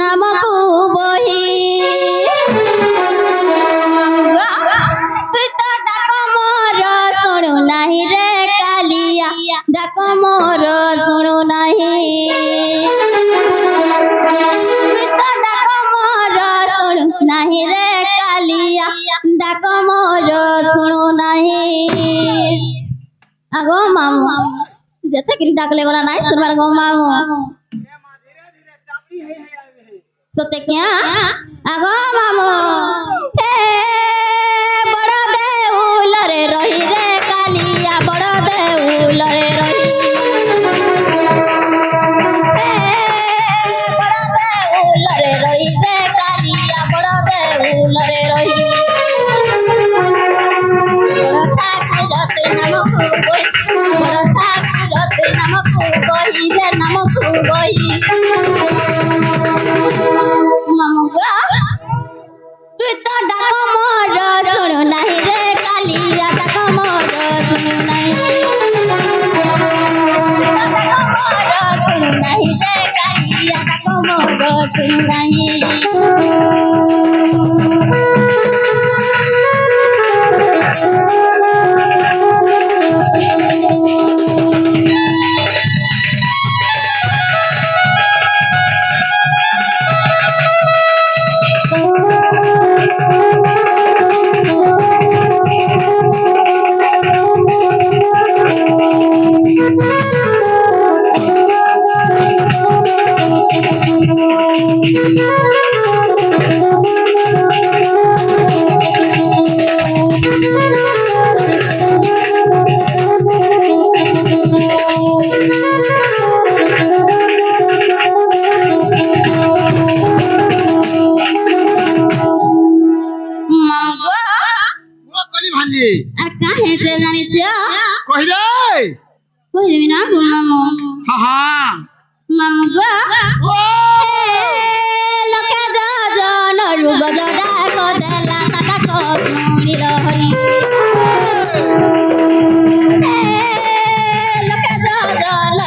নামকু বহি তুই তো ডাক মোর শুণু নাহি রে কালিয়া ডাক মোর শুণু নাহি তুই তো ডাক মোর শুণু নাহি রে কালিয়া ডাক মোর শুণু নাহি আগো মামু যেতে কি ডাকলে গলা নাই শুনবার গো মামু সতে क्या আগো মামু হে বড় দেউল রে রহি রে কালিয়া বড় দেউল রে রহি হে বড় দেউল রে রহি রে কালিয়া বড় দেউল রে রহি বড় ঠাকুর তুই নামকু বহি বড় ঠাকুর তুই নামকু বহি রে নামকু বহি তুই তো ডাক মোর শুণু নাহি রে কালিয়া ডাক মোর শুণু নাহি ডাক মোর শুণু নাহি রে কালিয়া ডাক মোর শুণু নাহি আর কাহে তে জানিছ কই রে কই দিবি না গো মামু হা হা মামু গো ও লোকে জন রুগ জডা কদেলা তাটা শুনি রহি লোকে জন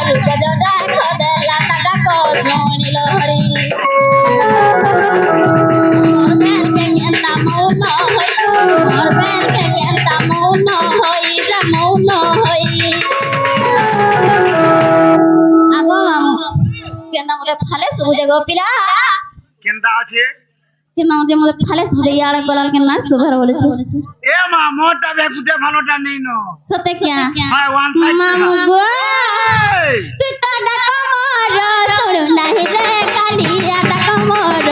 রুগ জডা কদেলা তাটা শুনি রহি মোর বেল কে কেনতা মৌন হই মোর বেল কে কেনতা মৌন হই রে মৌন হই আগো মামু কেনা মতে ফালে সুবুজে গো পিলা কেনটা আছে কেনা মতে ফালে সুবুজে ইয়ার গলার কেনা সুভার বলেছে এ মা মোটা বেকুতে ভালোটা নেই ন সতে क्या হাই ওয়ান সাইড মামু গো তুই তো ডাক মোর শুণু নাহি রে কালিয়া ডাক মোর